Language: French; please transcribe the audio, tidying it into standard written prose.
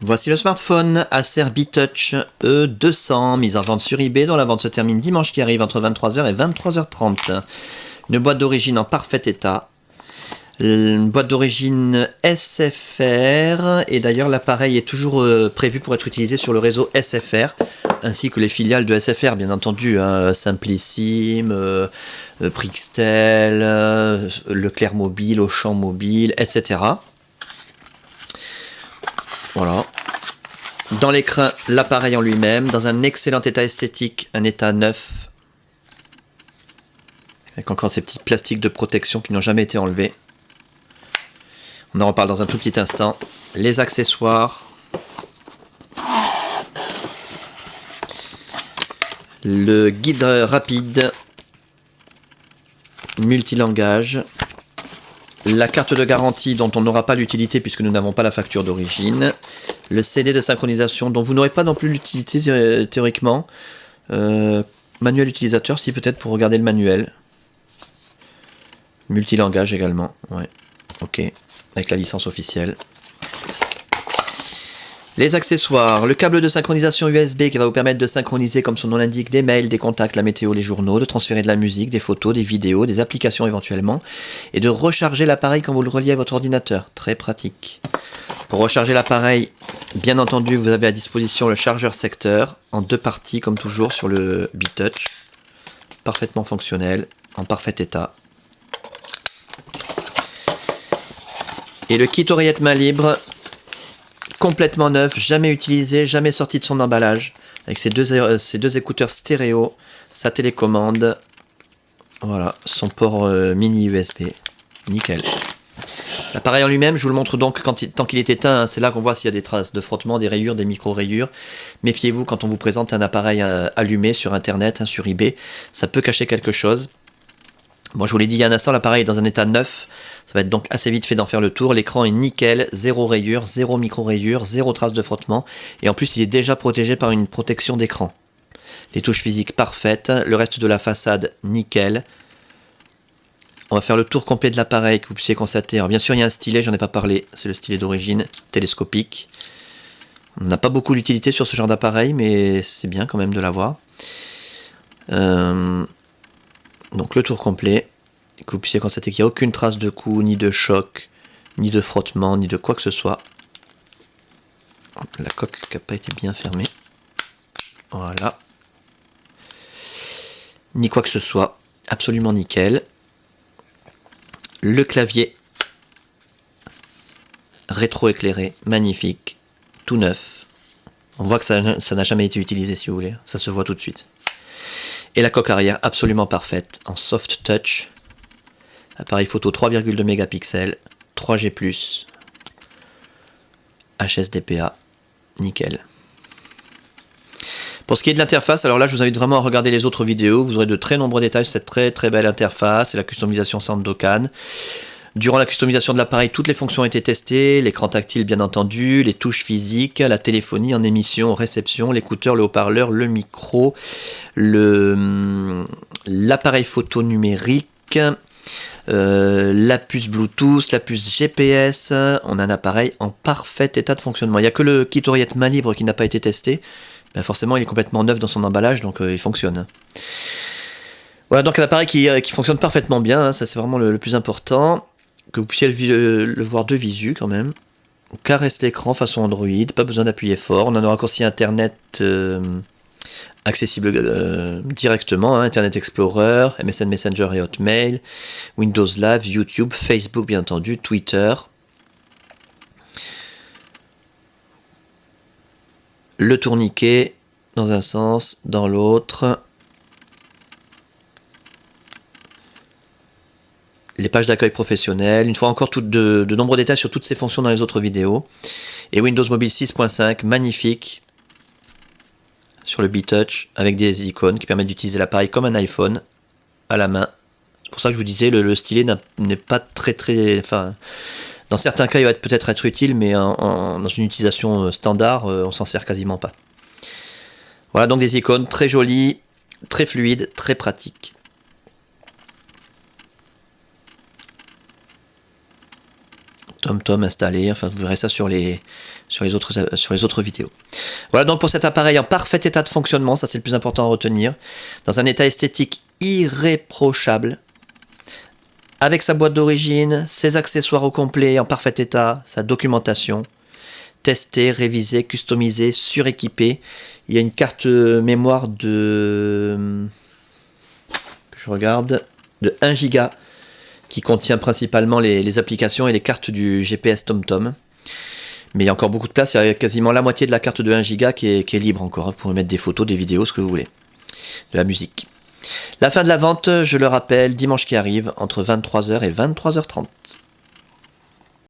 Voici le smartphone Acer B-Touch E200, mise en vente sur eBay, dont la vente se termine dimanche qui arrive entre 23h et 23h30. Une boîte d'origine en parfait état. Une boîte d'origine SFR, et d'ailleurs l'appareil est toujours prévu pour être utilisé sur le réseau SFR, ainsi que les filiales de SFR, bien entendu, hein, Simplissime, Brixtel, Leclerc Mobile, Auchan Mobile, etc. Voilà. Dans l'écran, l'appareil en lui-même, dans un excellent état esthétique, un état neuf, avec encore ces petits plastiques de protection qui n'ont jamais été enlevés. On en reparle dans un tout petit instant. Les accessoires. Le guide rapide. Multilangage. La carte de garantie dont on n'aura pas l'utilité puisque nous n'avons pas la facture d'origine. Le CD de synchronisation dont vous n'aurez pas non plus l'utilité théoriquement. Manuel utilisateur, si peut-être pour regarder le manuel. Multilangage également. Ouais. Ok. Avec la licence officielle. Les accessoires, le câble de synchronisation USB qui va vous permettre de synchroniser, comme son nom l'indique, des mails, des contacts, la météo, les journaux, de transférer de la musique, des photos, des vidéos, des applications éventuellement, et de recharger l'appareil quand vous le reliez à votre ordinateur. Très pratique. Pour recharger l'appareil, bien entendu, vous avez à disposition le chargeur secteur, en deux parties comme toujours sur le B-Touch. Parfaitement fonctionnel, en parfait état. Et le kit oreillette main libre, complètement neuf, jamais utilisé, jamais sorti de son emballage, avec ses deux écouteurs stéréo, sa télécommande, voilà, son port mini USB, nickel. L'appareil en lui-même, je vous le montre donc tant qu'il est éteint, hein, c'est là qu'on voit s'il y a des traces de frottement, des rayures, des micro-rayures. Méfiez-vous quand on vous présente un appareil allumé sur internet, hein, sur eBay, ça peut cacher quelque chose. Bon, je vous l'ai dit il y a un instant, l'appareil est dans un état neuf. Ça va être donc assez vite fait d'en faire le tour. L'écran est nickel, zéro rayure, zéro micro-rayure, zéro trace de frottement. Et en plus, il est déjà protégé par une protection d'écran. Les touches physiques parfaites, le reste de la façade nickel. On va faire le tour complet de l'appareil que vous puissiez constater. Alors bien sûr, il y a un stylet, j'en ai pas parlé. C'est le stylet d'origine, télescopique. On n'a pas beaucoup d'utilité sur ce genre d'appareil, mais c'est bien quand même de l'avoir. Donc le tour complet. Que vous puissiez constater qu'il n'y a aucune trace de coup, ni de choc, ni de frottement, ni de quoi que ce soit. La coque qui n'a pas été bien fermée. Voilà. Ni quoi que ce soit. Absolument nickel. Le clavier. Rétro-éclairé. Magnifique. Tout neuf. On voit que ça n'a jamais été utilisé si vous voulez. Ça se voit tout de suite. Et la coque arrière absolument parfaite. En soft touch. Appareil photo 3,2 mégapixels, 3G+, HSDPA, nickel. Pour ce qui est de l'interface, alors là je vous invite vraiment à regarder les autres vidéos, vous aurez de très nombreux détails sur cette très belle interface et la customisation Sandokan. Durant la customisation de l'appareil, toutes les fonctions ont été testées, l'écran tactile bien entendu, les touches physiques, la téléphonie en émission, réception, l'écouteur, le haut-parleur, le micro, l'appareil photo numérique, la puce Bluetooth, la puce GPS, on a un appareil en parfait état de fonctionnement. Il n'y a que le kit oreillette main libre qui n'a pas été testé. Ben forcément, il est complètement neuf dans son emballage, donc il fonctionne. Voilà, donc un appareil qui fonctionne parfaitement bien, hein, ça c'est vraiment le plus important. Que vous puissiez le voir de visu quand même. On caresse l'écran façon Android, pas besoin d'appuyer fort. On a un raccourci internet accessible directement, hein, Internet Explorer, MSN Messenger et Hotmail, Windows Live, YouTube, Facebook bien entendu, Twitter. Le tourniquet dans un sens, dans l'autre. Les pages d'accueil professionnel, une fois encore de nombreux détails sur toutes ces fonctions dans les autres vidéos. Et Windows Mobile 6.5, magnifique. Sur le B-Touch avec des icônes qui permettent d'utiliser l'appareil comme un iPhone à la main. C'est pour ça que je vous disais, le stylet n'est pas très... Enfin, dans certains cas, il va peut-être être utile, mais dans une utilisation standard, on s'en sert quasiment pas. Voilà donc des icônes très jolies, très fluides, très pratiques. TomTom installé, enfin vous verrez ça sur les autres vidéos. Voilà donc pour cet appareil en parfait état de fonctionnement, ça c'est le plus important à retenir, dans un état esthétique irréprochable, avec sa boîte d'origine, ses accessoires au complet en parfait état, sa documentation, testé, révisé, customisé, suréquipé. Il y a une carte mémoire de... je regarde, de 1 Go qui contient principalement les applications et les cartes du GPS TomTom. Mais il y a encore beaucoup de place, il y a quasiment la moitié de la carte de 1 Go qui est libre encore, hein, pour mettre des photos, des vidéos, ce que vous voulez, de la musique. La fin de la vente, je le rappelle, dimanche qui arrive, entre 23h et 23h30.